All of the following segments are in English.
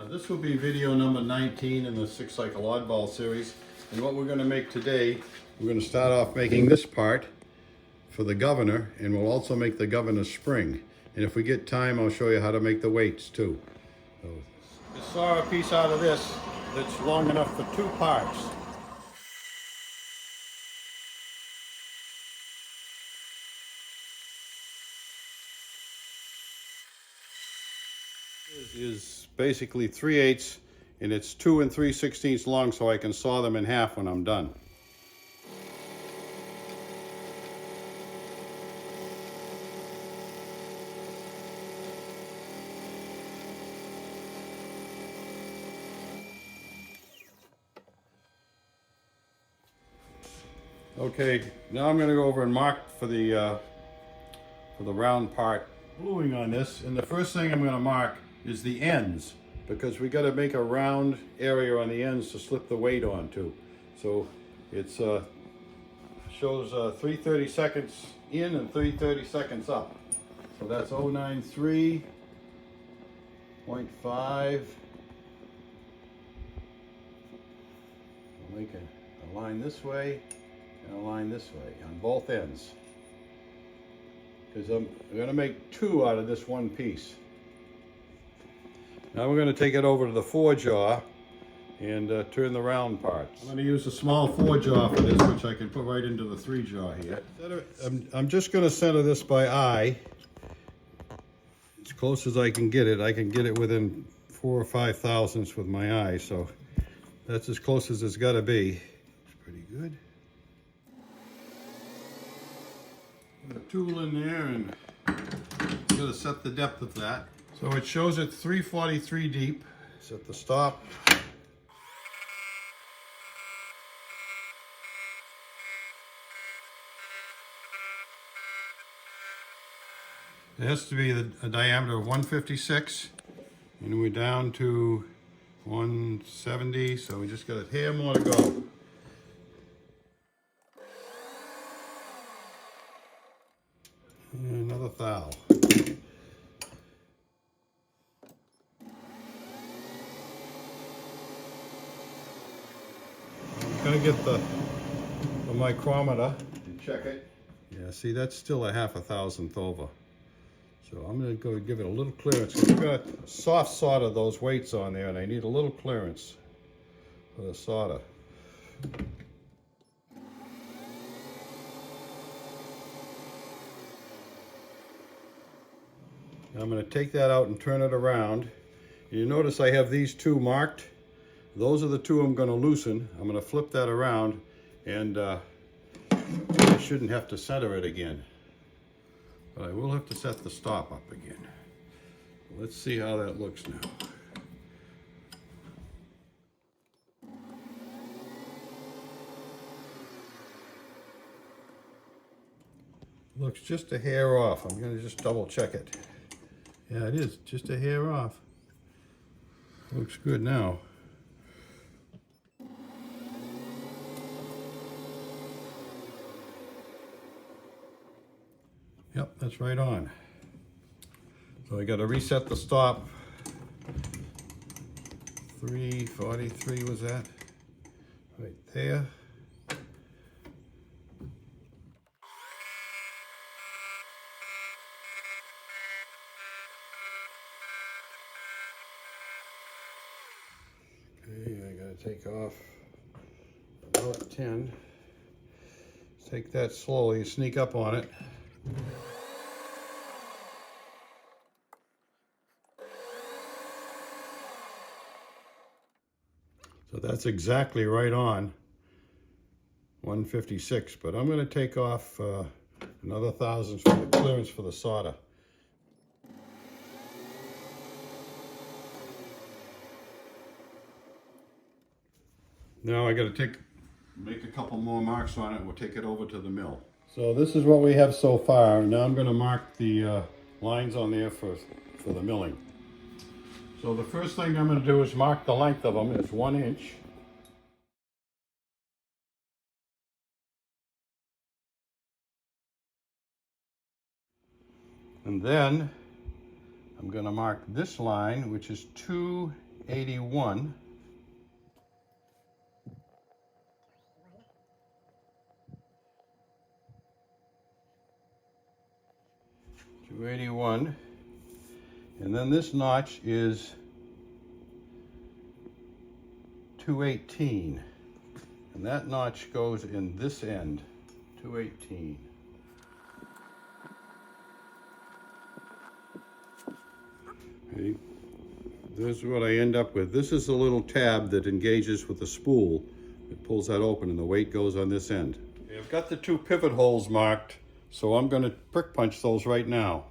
This will be video number 19 in the 6-cycle oddball series. And what we're going to make today, we're going to start off making this part for the governor, and we'll also make the governor's spring. And if we get time, I'll show you how to make the weights too. So, I saw a piece out of this that's long enough for 2 parts. Is basically 3/8, and it's 2 3/16 long, so I can saw them in half when I'm done. Okay, now I'm going to go over and mark for the round part bluing on this, and the first thing I'm going to mark is the ends, because we got to make a round area on the ends to slip the weight onto. So it's shows 3/32 in and 3/32 up. So that's 093.5. We'll make a line this way and a line this way on both ends, because I'm going to make 2 out of this one piece. Now we're going to take it over to the 4-jaw and turn the round parts. I'm going to use a small 4-jaw for this, which I can put right into the 3-jaw here. I'm just going to center this by eye, as close as I can get it. I can get it within 4 or 5 thousandths with my eye, so that's as close as it's got to be. It's pretty good. Put a tool in there and I'm going to set the depth of that. So it shows it 343 deep. Set the stop. It has to be a diameter of 156, and we're down to 170, so we just got a hair more to go. And another thou. I'm gonna get the micrometer and check it. Yeah, see, that's still a 1/2 thousandth over. So I'm gonna go give it a little clearance. I'm gonna soft solder those weights on there, and I need a little clearance for the solder. Now I'm going to take that out and turn it around. You notice I have these 2 marked. Those are the 2 I'm going to loosen. I'm going to flip that around, and I shouldn't have to center it again. But I will have to set the stop up again. Let's see how that looks now. Looks just a hair off. I'm going to just double check it. Yeah, it is just a hair off. Looks good now. Yep, that's right on. So I got to reset the stop. 343 was that? Right there. Okay, I gotta take off about 10. Take that slowly, sneak up on it. So that's exactly right on 156, but I'm gonna take off another thousandths for the clearance for the solder. Now I got to make a couple more marks on it. We'll take it over to the mill. So this is what we have so far. Now I'm going to mark the lines on there for the milling. So the first thing I'm going to do is mark the length of them. It's 1 inch. And then I'm going to mark this line, which is 2 281. And then this notch is 218, and that notch goes in this end, 218. Okay. This is what I end up with. This is the little tab that engages with the spool. It pulls that open and the weight goes on this end. Okay, I've got the 2 pivot holes marked, so I'm going to prick punch those right now.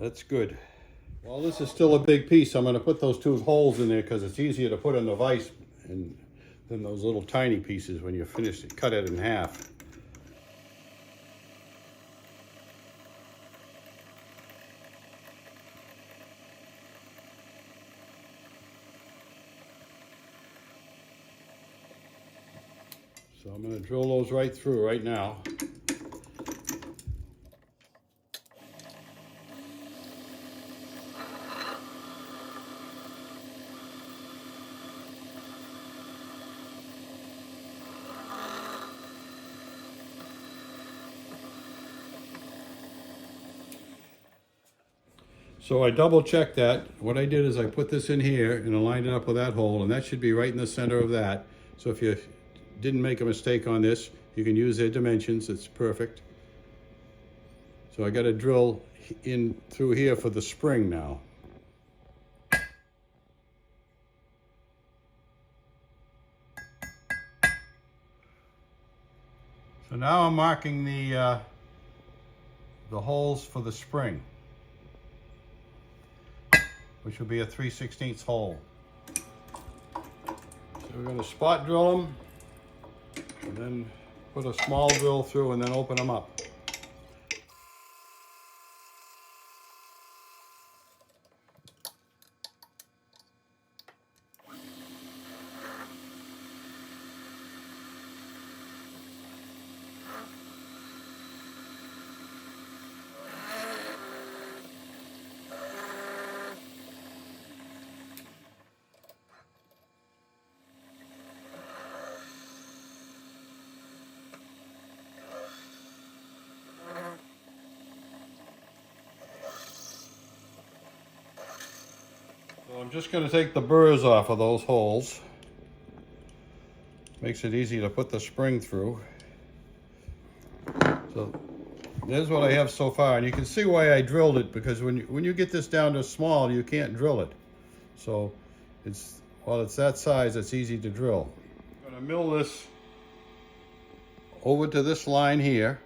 That's good. While this is still a big piece, I'm going to put those 2 holes in there because it's easier to put in the vise than those little tiny pieces when you finish it, cut it in half. So I'm going to drill those right through right now. So I double checked that. What I did is I put this in here and aligned it up with that hole, and that should be right in the center of that. So if you didn't make a mistake on this, you can use their dimensions. It's perfect. So I got to drill in through here for the spring now. So now I'm marking the holes for the spring, which will be a 3/16 hole. So we're going to spot drill them, and then put a small drill through and then open them up. So I'm just going to take the burrs off of those holes. Makes it easy to put the spring through. So there's what I have so far, and you can see why I drilled it, because when you get this down to small, you can't drill it. So while it's that size, it's easy to drill. I'm going to mill this over to this line here,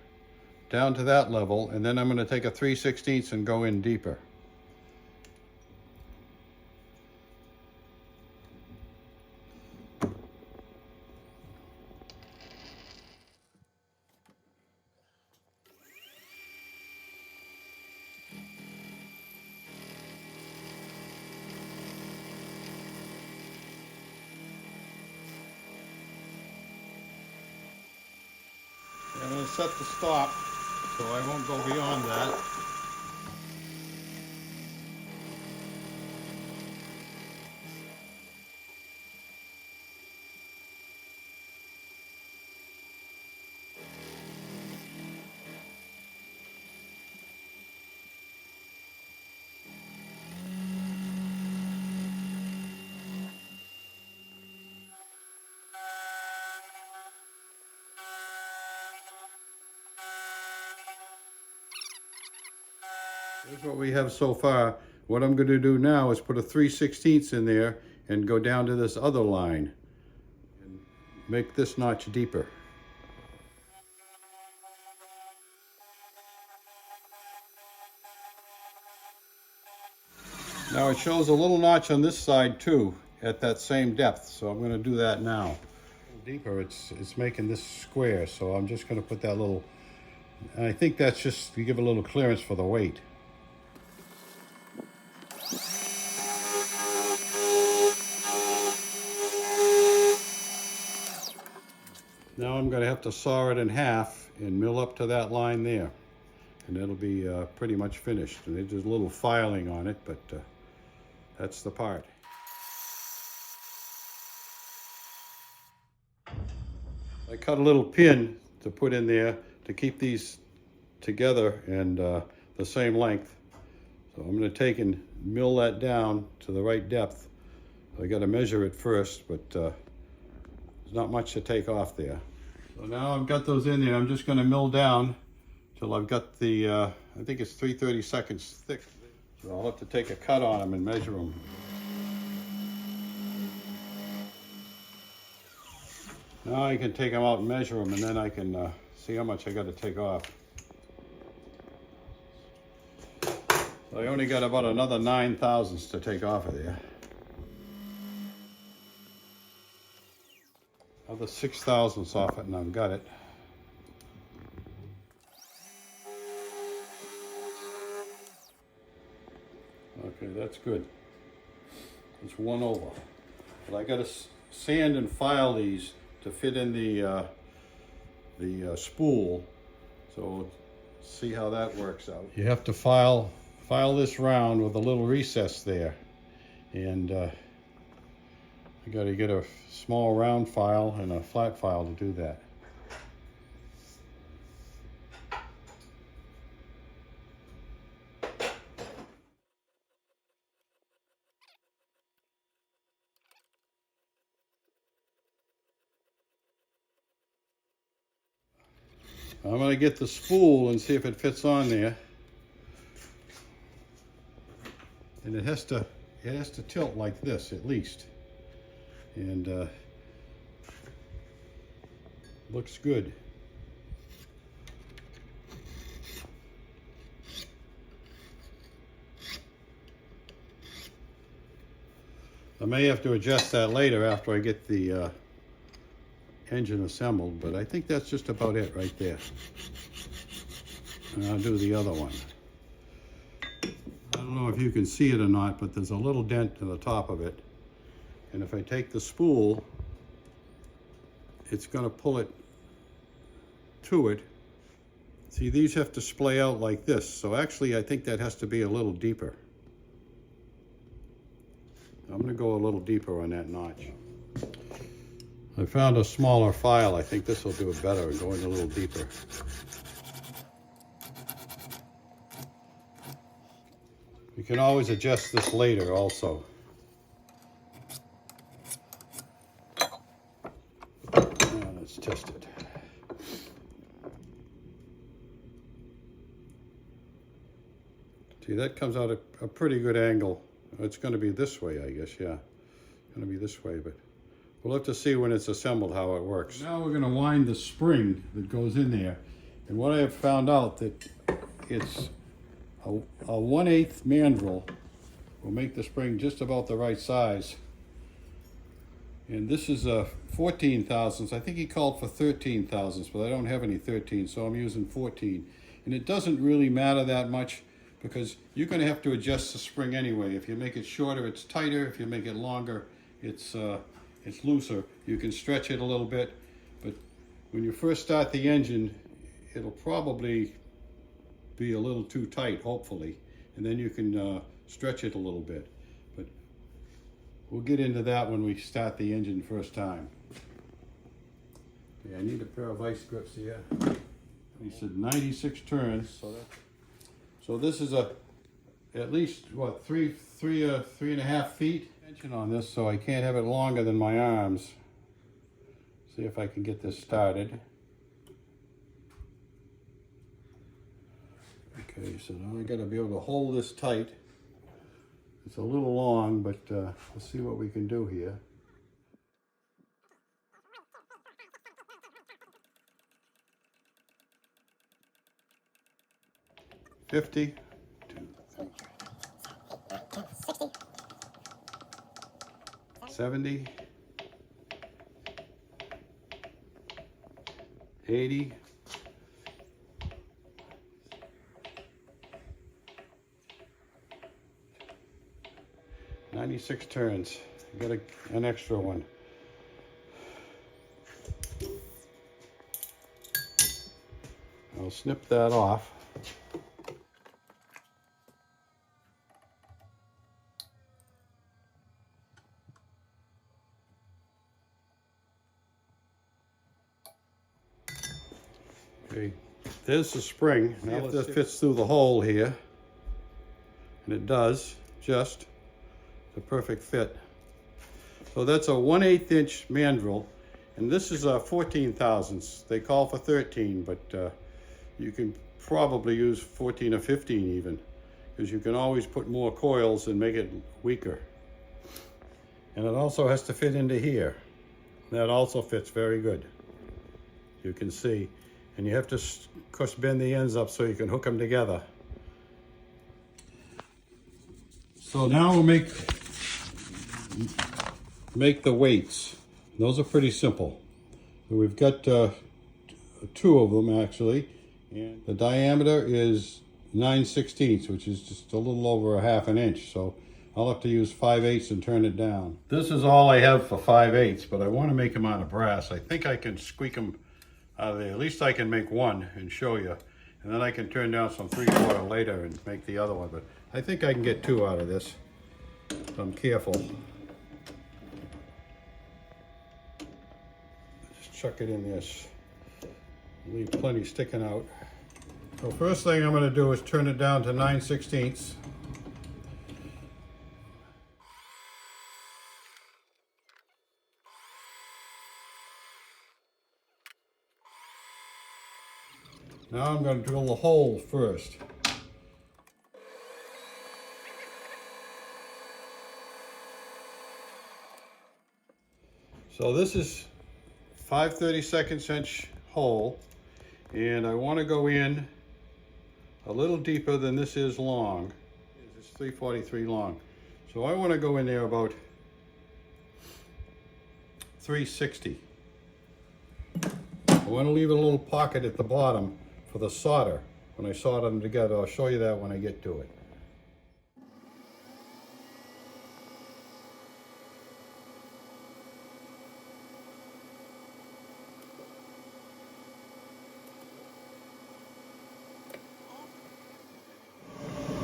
down to that level, and then I'm going to take a 3/16 and go in deeper. I'm going to set the stop so I won't go beyond that. Here's what we have so far. What I'm going to do now is put a 3/16 in there and go down to this other line and make this notch deeper. Now it shows a little notch on this side too at that same depth, so I'm going to do that now. Deeper, it's making this square, so I'm just going to put that little And I think that's just to give a little clearance for the weight. Now I'm going to have to saw it in half and mill up to that line there. And it'll be pretty much finished. And there's just a little filing on it, but that's the part. I cut a little pin to put in there to keep these together and the same length. So I'm going to take and mill that down to the right depth. I got to measure it first, but there's not much to take off there. So now I've got those in there. I'm just going to mill down till I've got the, I think it's 3/32 thick. So I'll have to take a cut on them and measure them. Now I can take them out and measure them, and then I can see how much I got to take off. So I only got about another 9 thousandths to take off of there. Another 6 thousandths off it, and I've got it. Okay, that's good. It's 1 over. But I got to sand and file these to fit in the spool. So see how that works out. You have to file this round with a little recess there, and you got to get a small round file and a flat file to do that. I'm going to get the spool and see if it fits on there. And it has to tilt like this at least. And looks good. I may have to adjust that later after I get the engine assembled, but I think that's just about it right there. And I'll do the other one. I don't know if you can see it or not, but there's a little dent to the top of it. And if I take the spool, it's going to pull it to it. See, these have to splay out like this. So actually, I think that has to be a little deeper. I'm going to go a little deeper on that notch. I found a smaller file. I think this will do it better, going a little deeper. You can always adjust this later also. Now let's test it. See, that comes out at a pretty good angle. It's going to be this way, I guess, yeah. It's going to be this way, but we'll have to see when it's assembled how it works. Now we're going to wind the spring that goes in there. And what I have found out that it's a 1/8 mandrel will make the spring just about the right size. And this is a 14 thousandths. I think he called for 13 thousandths, but I don't have any 13, so I'm using 14. And it doesn't really matter that much because you're going to have to adjust the spring anyway. If you make it shorter, it's tighter. If you make it longer, it's looser. You can stretch it a little bit, but when you first start the engine, it'll probably be a little too tight, hopefully, and then you can stretch it a little bit. But we'll get into that when we start the engine first time. Okay, I need a pair of vice grips here. He said 96 turns, so this is at least what, three and a half feet tension on this, so I can't have it longer than my arms. See if I can get this started. Okay, so now I got to be able to hold this tight. It's a little long, but let's see what we can do here. $50, 70, 80, 96 turns. I got an extra one. I'll snip that off. Okay, there's the spring. Now if this fits through the hole here, and it does, just the perfect fit. So that's a 1/8 inch mandrel, and this is a 14 thousandths. They call for 13, but you can probably use 14 or 15 even, because you can always put more coils and make it weaker. And it also has to fit into here. That also fits very good. You can see. And you have to, of course, bend the ends up so you can hook them together. So now we'll make the weights. Those are pretty simple. We've got 2 of them actually. And the diameter is 9/16, which is just a little over 1/2 inch. So I'll have to use 5/8 and turn it down. This is all I have for 5/8, but I want to make them out of brass. I think I can squeak them out of there. At least I can make one and show you. And then I can turn down some 3/4 later and make the other one. But I think I can get 2 out of this, if I'm careful. Just chuck it in this. Leave plenty sticking out. So first thing I'm going to do is turn it down to 9/16. Now I'm going to drill the hole first. So this is 5/32 inch hole, and I want to go in a little deeper than this is long. It's 343 long. So I want to go in there about 360. I want to leave a little pocket at the bottom for the solder. When I solder them together, I'll show you that when I get to it.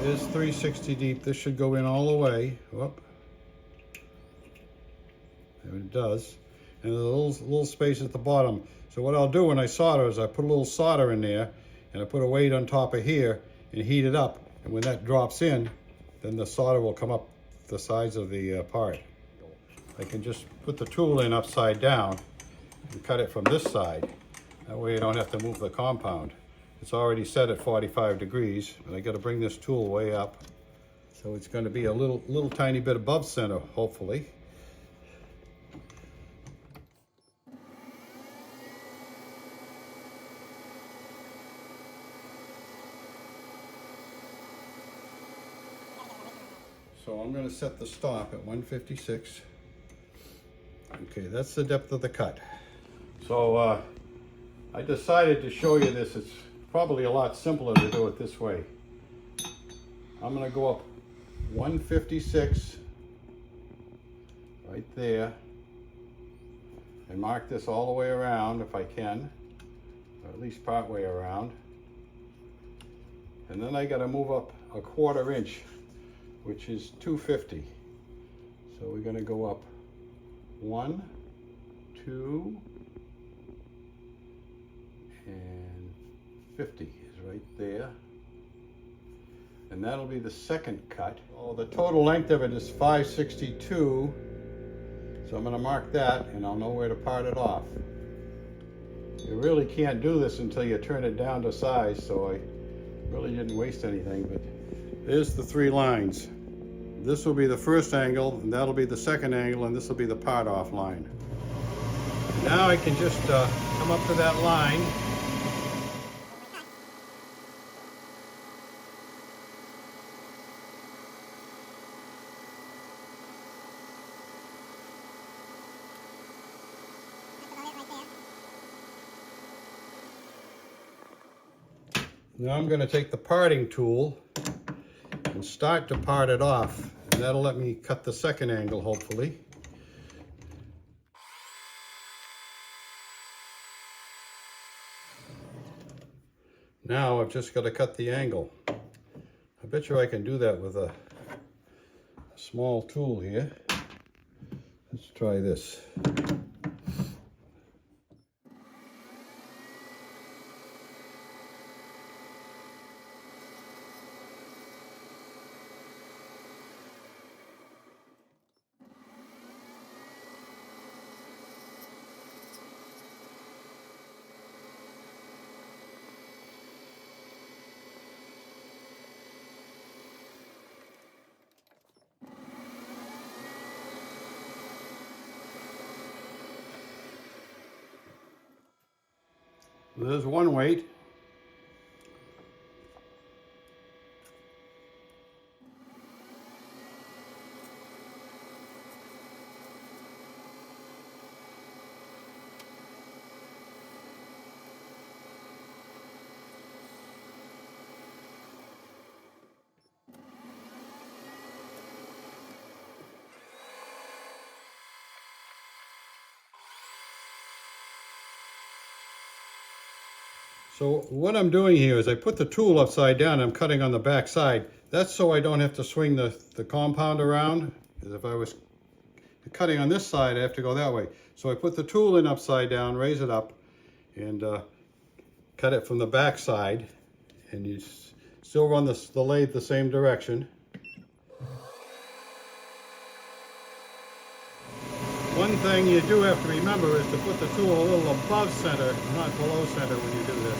It is 360 deep. This should go in all the way. Whoop. There it does. And there's a little space at the bottom. So what I'll do when I solder is I put a little solder in there, and I put a weight on top of here and heat it up. And when that drops in, then the solder will come up the sides of the part. I can just put the tool in upside down and cut it from this side. That way I don't have to move the compound. It's already set at 45 degrees, and I got to bring this tool way up. So it's going to be a little tiny bit above center, hopefully. So I'm going to set the stop at 156. Okay, that's the depth of the cut. So I decided to show you this. It's probably a lot simpler to do it this way. I'm going to go up 156 right there and mark this all the way around if I can, or at least part way around. And then I got to move up 1/4 inch, which is 250. So we're going to go up 1, 2, and 50 is right there. And that'll be the second cut. Oh, the total length of it is 562. So I'm going to mark that, and I'll know where to part it off. You really can't do this until you turn it down to size, so I really didn't waste anything. But there's the 3 lines. This will be the first angle, and that'll be the second angle, and this will be the part off line. Now I can just come up to that line. Now I'm going to take the parting tool and start to part it off. And that'll let me cut the second angle, hopefully. Now I've just got to cut the angle. I bet you I can do that with a small tool here. Let's try this. There's one weight. So what I'm doing here is I put the tool upside down. I'm cutting on the back side. That's so I don't have to swing the compound around. Because if I was cutting on this side, I have to go that way. So I put the tool in upside down, raise it up, and cut it from the back side. And you still run the lathe the same direction. One thing you do have to remember is to put the tool a little above center, not below center when you do this.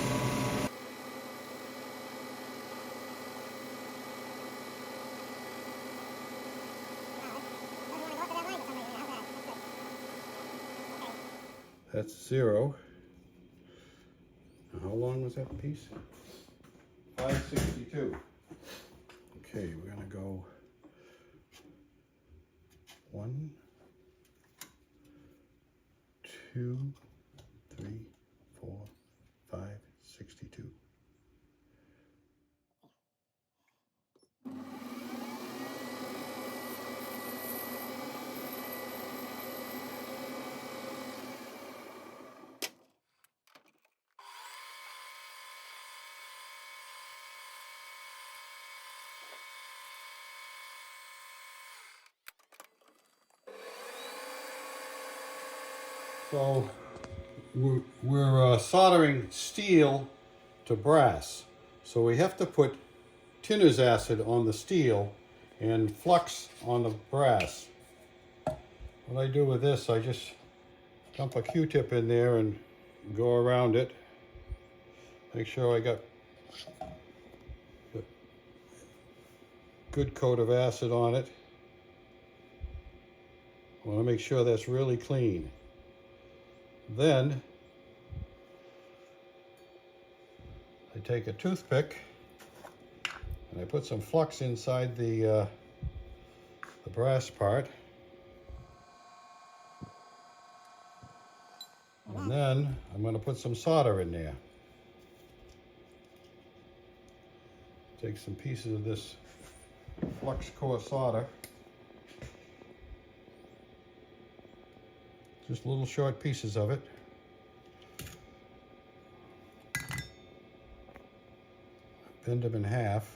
That's 0. Now, how long was that piece? 562. Okay, we're going to go 1, 2, 3, 4, 5, 62. So we're soldering steel to brass. So we have to put tinner's acid on the steel and flux on the brass. What I do with this, I just dump a Q-tip in there and go around it. Make sure I got a good coat of acid on it. I want to make sure that's really clean. Then I take a toothpick and I put some flux inside the brass part. And then I'm going to put some solder in there. Take some pieces of this flux core solder. Just little short pieces of it. Bend them in half.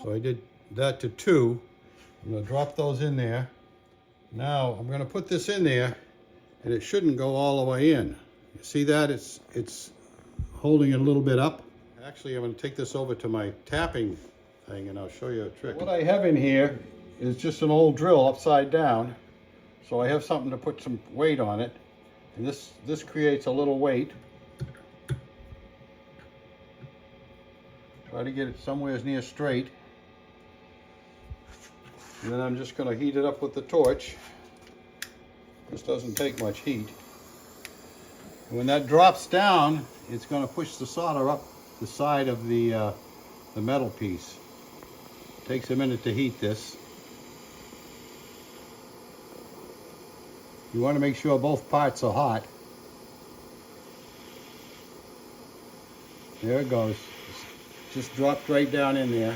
So I did that to 2. I'm going to drop those in there. Now I'm going to put this in there, and it shouldn't go all the way in. You see that? It's holding it a little bit up. Actually, I'm going to take this over to my tapping thing, and I'll show you a trick. What I have in here is just an old drill upside down, so I have something to put some weight on it, and this creates a little weight. Try to get it somewhere as near straight, and then I'm just going to heat it up with the torch. This doesn't take much heat. And when that drops down, it's going to push the solder up the side of the metal piece. It takes a minute to heat this. You want to make sure both parts are hot. There it goes. just dropped right down in there.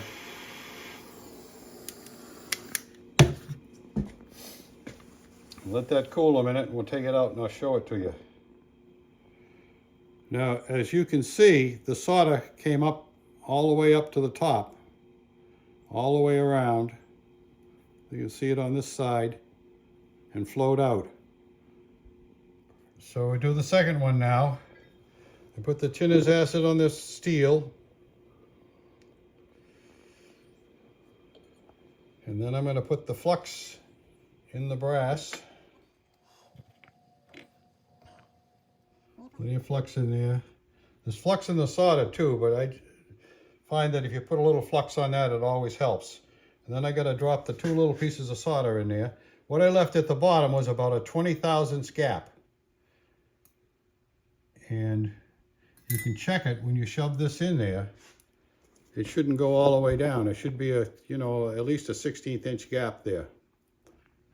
Let that cool a minute and we'll take it out and I'll show it to you. Now, as you can see, the solder came up all the way up to the top, all the way around. You can see it on this side and flowed out. So we do the second one now. I put the tinner's acid on this steel. And then I'm going to put the flux in the brass. Plenty of flux in there. There's flux in the solder too, but I find that if you put a little flux on that, it always helps. And then I got to drop the 2 little pieces of solder in there. What I left at the bottom was about a 20 thousandths gap. And you can check it when you shove this in there. It shouldn't go all the way down. It should be a, you know, at least a 1/16 inch gap there.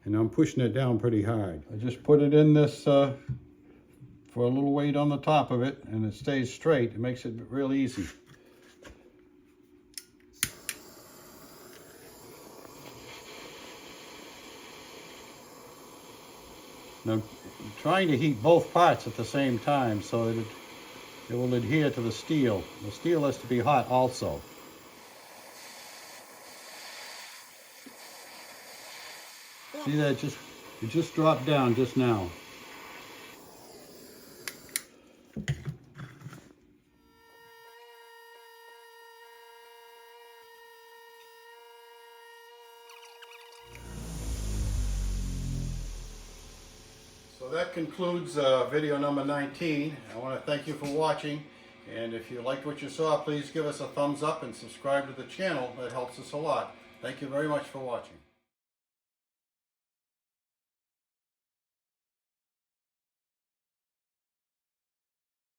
And I'm pushing it down pretty hard. I just put it in this for a little weight on the top of it, and it stays straight. It makes it real easy. Now, I'm trying to heat both parts at the same time so that it will adhere to the steel. The steel has to be hot also. See that? It just dropped down just now. So that concludes video number 19. I want to thank you for watching, and if you liked what you saw, please give us a thumbs up and subscribe to the channel. That helps us a lot. Thank you very much for watching.